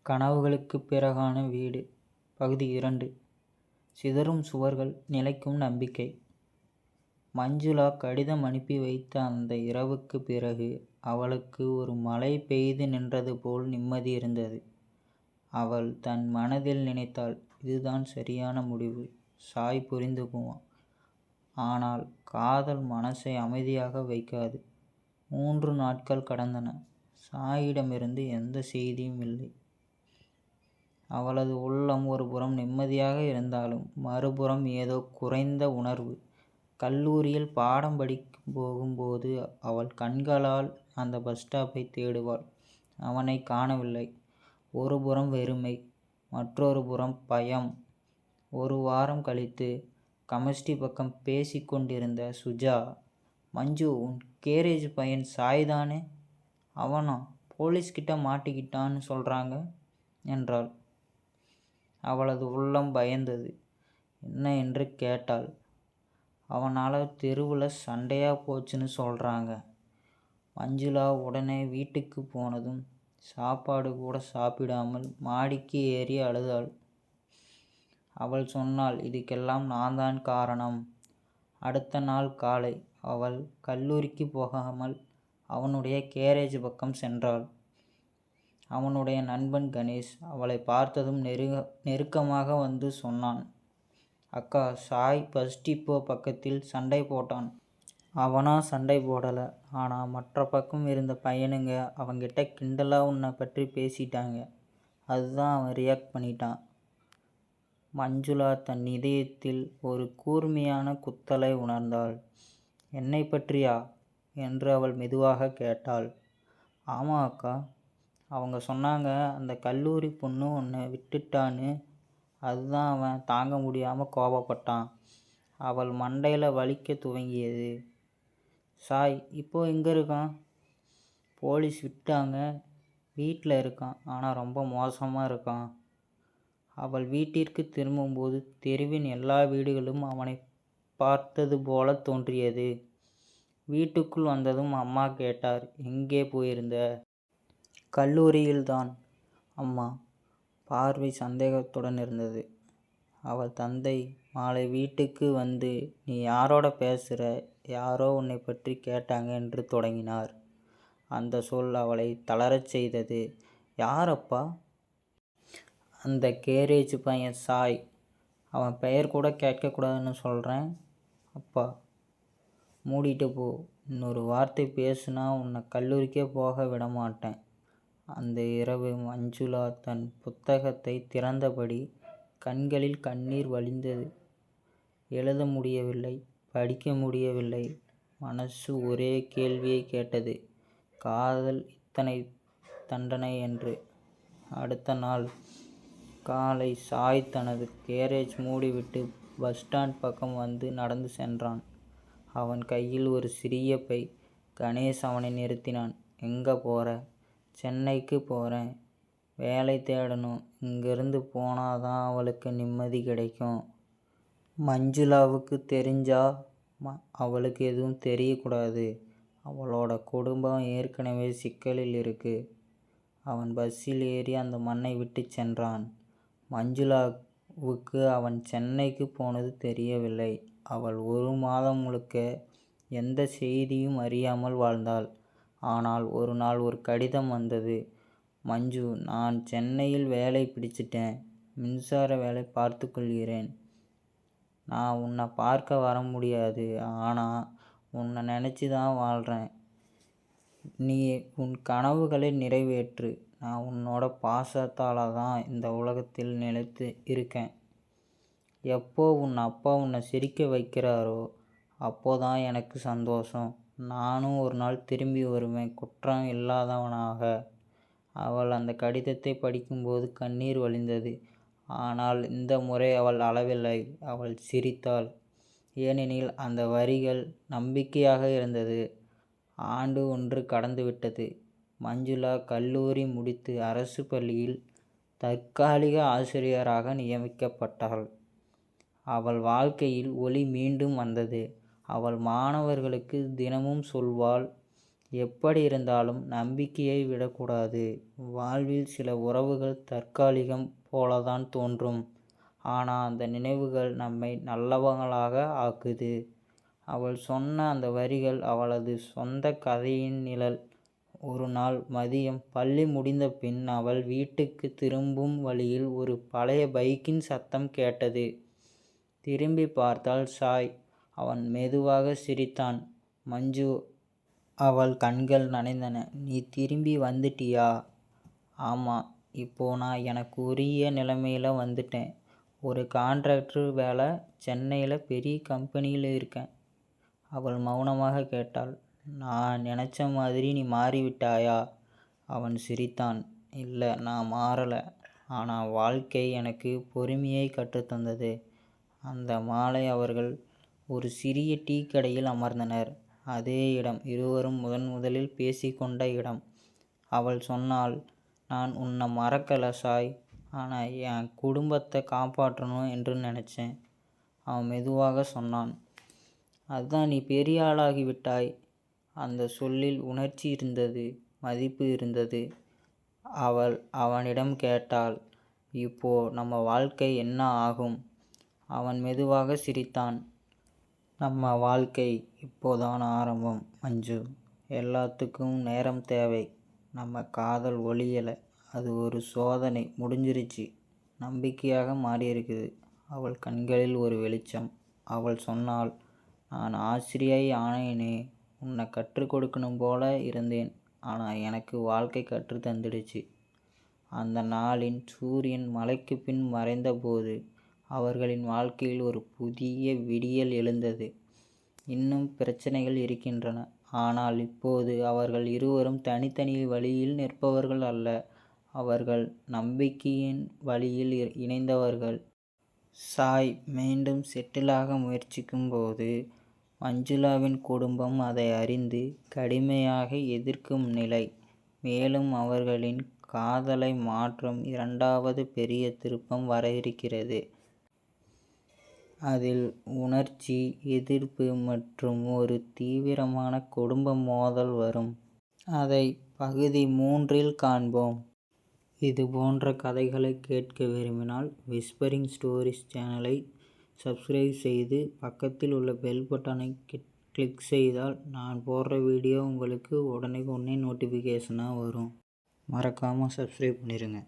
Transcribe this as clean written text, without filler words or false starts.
கனவுகளுக்குப் பிறகான வீடு பகுதி 2. சிதறும் சுவர்கள், நிலைக்கும் நம்பிக்கை. மஞ்சுளா கடிதம் அனுப்பி வைத்த அந்த இரவுக்குப் பிறகு அவளுக்கு ஒரு மழை பெய்து நின்றது போல் நிம்மதி இருந்தது. அவள் தன் மனதில் நினைத்தாள், இதுதான் சரியான முடிவு. சாய் புரிந்துக்குவான். ஆனால் காதல் மனசை அமைதியாக வைக்காது. 3 நாட்கள் கடந்தன. சாயிடமிருந்து எந்த செய்தியும் இல்லை. அவளது உள்ளம் ஒருபுறம் நிம்மதியாக இருந்தாலும் மறுபுறம் ஏதோ குறைந்த உணர்வு. கல்லூரியில் பாடம் படிக்க போகும்போது அவள் கண்களால் அந்த பஸ் ஸ்டாப்பை தேடுவாள். அவனை காணவில்லை. ஒரு புறம் வெறுமை, மற்றொரு புறம் பயம். 1 வாரம் கழித்து கெமிஸ்ட்ரி பக்கம் பேசி கொண்டிருந்த சுஜா, மஞ்சு, உன் கேரேஜ் பையன் சாய்தானே, அவனா போலீஸ்கிட்ட மாட்டிக்கிட்டான்னு சொல்கிறாங்க என்றாள். அவளது உள்ளம் பயந்தது. என்ன என்று கேட்டாள். அவனால் தெருவில் சண்டையாக போச்சுன்னு சொல்கிறாங்க. மஞ்சுளா உடனே வீட்டுக்கு போனதும் சாப்பாடு கூட சாப்பிடாமல் மாடிக்கு ஏறி அழுதாள். அவள் சொன்னாள், இதுக்கெல்லாம் நான் தான் காரணம். அடுத்த நாள் காலை அவள் கல்லூரிக்கு போகாமல் அவனுடைய கேரேஜ் பக்கம் சென்றாள். அவனுடைய நண்பன் கணேஷ் அவளை பார்த்ததும் நெருக்கமாக வந்து சொன்னான், அக்கா, சாய் பஸ் டிப்போ பக்கத்தில் சண்டை போட்டான். அவனா சண்டை போடலை, ஆனால் மற்ற பக்கம் இருந்த பையனுங்க அவங்கிட்ட கிண்டலாக உன்னை பற்றி பேசிட்டாங்க. அதுதான் அவன் ரியாக்ட் பண்ணிட்டான். மஞ்சுளா தன் இதயத்தில் ஒரு கூர்மையான குத்தலை உணர்ந்தாள். என்னை பற்றியா என்று அவள் மெதுவாக கேட்டாள். ஆமாம் அக்கா, அவங்க சொன்னாங்க அந்த கல்லூரி பொண்ணு உன்னை விட்டுட்டான்னு. அதுதான் அவன் தாங்க முடியாமல் கோபப்பட்டான். அவள் மண்டையில் வலிக்க துவங்கியது. சாய் இப்போ எங்கே இருக்கான்? போலீஸ் விட்டாங்க. வீட்டில் இருக்கான், ஆனால் ரொம்ப மோசமாக இருக்கான். அவள் வீட்டிற்கு திரும்பும்போது தெருவின் எல்லா வீடுகளும் அவனை பார்த்தது போல தோன்றியது. வீட்டுக்குள் வந்ததும் அம்மா கேட்டார், எங்கே போயிருந்த? கல்லூரியில்தான் அம்மா. பார்வை சந்தேகத்துடன் இருந்தது. அவள் தந்தை மாலை வீட்டுக்கு வந்து, நீ யாரோட பேசுகிற, யாரோ உன்னை பற்றி கேட்டாங்க என்று தொடங்கினார். அந்த சொல் அவளை தளரச் செய்தது. யார் அப்பா? அந்த கேரேஜ் பையன் சாய். அவன் பெயர் கூட கேட்கக்கூடாதுன்னு சொல்கிறேன். அப்பா, மூடிட்டு போ. இன்னொரு வார்த்தை பேசுனா உன்னை கல்லூரிக்கே போக விடமாட்டேன். அந்த இரவு மஞ்சுளா தன் புத்தகத்தை திறந்தபடி கண்களில் கண்ணீர் வழிந்தது. எழுத முடியவில்லை, படிக்க முடியவில்லை. மனசு ஒரே கேள்வியை கேட்டது, காதல் இத்தனை தண்டனை என்று. அடுத்த நாள் காலை சாய் தனது கேரேஜ் மூடிவிட்டு பஸ் ஸ்டாண்ட் பக்கம் வந்து நடந்து சென்றான். அவன் கையில் ஒரு சிறிய பை. கணேஷ் அவனை நிறுத்தினான். எங்கே போகிற? சென்னைக்கு போகிறேன். வேலை தேடணும். இங்கிருந்து போனாதான் அவளுக்கு நிம்மதி கிடைக்கும். மஞ்சுளாவுக்கு தெரிஞ்சா அவளுக்கு எதுவும் தெரியக்கூடாது. அவளோட குடும்பம் ஏற்கனவே சிக்கலில் இருக்கு. அவன் பஸ்ஸில் ஏறி அந்த மண்ணை விட்டு சென்றான். மஞ்சுளாவுக்கு அவன் சென்னைக்கு போனது தெரியவில்லை. அவள் 1 மாதம் முழுக்க எந்த செய்தியும் அறியாமல் வாழ்ந்தாள். ஆனால் ஒரு நாள் ஒரு கடிதம் வந்தது. மஞ்சு, நான் சென்னையில் வேலை பிடிச்சிட்டேன். மின்சார வேலை பார்த்து கொள்கிறேன். நான் உன்னை பார்க்க வர முடியாது, ஆனால் உன்னை நினச்சி தான் வாழ்கிறேன். நீ உன் கனவுகளை நிறைவேற்று. நான் உன்னோட பாசத்தால் தான் இந்த உலகத்தில் நிலைத்து இருக்கேன். எப்போ உன் அப்பா உன்னை சிரிக்க வைக்கிறாரோ அப்போதான் எனக்கு சந்தோஷம். நானும் ஒரு நாள் திரும்பி வருவேன், குற்றம் இல்லாதவனாக. அவள் அந்த கடிதத்தை படிக்கும்போது கண்ணீர் வழிந்தது. ஆனால் இந்த முறை அவள் அழவில்லை, அவள் சிரித்தாள். ஏனெனில் அந்த வரிகள் நம்பிக்கையாக இருந்தது. ஆண்டு 1 கடந்துவிட்டது. மஞ்சுளா கல்லூரி முடித்து அரசு பள்ளியில் தற்காலிக ஆசிரியராக நியமிக்கப்பட்டாள். அவள் வாழ்க்கையில் ஒளி மீண்டும் வந்தது. அவள் மாணவர்களுக்கு தினமும் சொல்வாள், எப்படி இருந்தாலும் நம்பிக்கையை விடக்கூடாது. வாழ்வில் சில உறவுகள் தற்காலிகம் போலதான் தோன்றும். ஆனால் அந்த நினைவுகள் நம்மை நல்லவங்களாக ஆக்குது. அவள் சொன்ன அந்த வரிகள் அவளது சொந்த கதையின் நிழல். ஒரு நாள் மதியம் பள்ளி முடிந்த பின் அவள் வீட்டுக்கு திரும்பும் வழியில் ஒரு பழைய பைக்கின் சத்தம் கேட்டது. திரும்பி பார்த்தாள் சாய். அவன் மெதுவாக சிரித்தான். மஞ்சு. அவள் கண்கள் நனைந்தன. நீ திரும்பி வந்துட்டியா? ஆமாம், இப்போ நான் எனக்கு உரிய நிலைமையில் வந்துட்டேன். ஒரு கான்ட்ராக்டர் வேலை, சென்னையில் பெரிய கம்பெனியில் இருக்கேன். அவள் மௌனமாக கேட்டாள். நான் நினச்ச மாதிரி நீ மாறிவிட்டாயா? அவன் சிரித்தான். இல்லை, நான் மாறலை. ஆனால் வாழ்க்கை எனக்கு பொறுமையை கற்றுத்தந்தது. அந்த மாலை அவர்கள் ஒரு சிறிய டீ கடையில் அமர்ந்தனர். அதே இடம், இருவரும் முதலில் பேசிக்கொண்ட இடம். அவள் சொன்னாள், நான் உன்னை மறக்கலை சாய், ஆனால் என் குடும்பத்தை காப்பாற்றணும் என்று நினச்சேன். அவன் மெதுவாக சொன்னான், அதுதான் நீ பெரிய ஆளாகிவிட்டாய். அந்த சொல்லில் உணர்ச்சி இருந்தது, மதிப்பு இருந்தது. அவள் அவனிடம் கேட்டாள், இப்போ நம்ம வாழ்க்கை என்ன ஆகும்? அவன் மெதுவாக சிரித்தான். நம்ம வாழ்க்கை இப்போதான் ஆரம்பம் மஞ்சு. எல்லாத்துக்கும் நேரம் தேவை. நம்ம காதல் ஒழியலை, அது ஒரு சோதனை, முடிஞ்சிருச்சு. நம்பிக்கையாக மாறியிருக்குது. அவள் கண்களில் ஒரு வெளிச்சம். அவள் சொன்னாள், நான் ஆசிரியை ஆனேனே, உன்னை கற்றுக் கொடுக்கணும் போல இருந்தேன். ஆனால் எனக்கு வாழ்க்கை கற்று தந்துடுச்சு. அந்த நாளின் சூரியன் மலைக்கு பின் மறைந்தபோது அவர்களின் வாழ்க்கையில் ஒரு புதிய விடியல் எழுந்தது. இன்னும் பிரச்சனைகள் இருக்கின்றன. ஆனால் இப்போது அவர்கள் இருவரும் தனித்தனி வழியில் நிற்பவர்கள் அல்ல. அவர்கள் நம்பிக்கையின் வழியில் இணைந்தவர்கள். சாய் மீண்டும் செட்டிலாக முயற்சிக்கும் போது மஞ்சுளாவின் குடும்பம் அதை அறிந்து கடுமையாக எதிர்க்கும் நிலை. மேலும் அவர்களின் காதலை மாற்றும் இரண்டாவது பெரிய திருப்பம் வர இருக்கிறது. அதில் உணர்ச்சி, எதிர்ப்பு மற்றும் ஒரு தீவிரமான குடும்ப மோதல் வரும். அதை பகுதி 3இல் காண்போம். இது போன்ற கதைகளை கேட்க விரும்பினால் விஸ்பரிங் ஸ்டோரிஸ் சேனலை சப்ஸ்கிரைப் செய்து பக்கத்தில் உள்ள பெல் பட்டனை கிளிக் செய்தால் நான் போடுற வீடியோ உங்களுக்கு உடனே நோட்டிஃபிகேஷனாக வரும். மறக்காமல் சப்ஸ்கிரைப் பண்ணிடுங்க.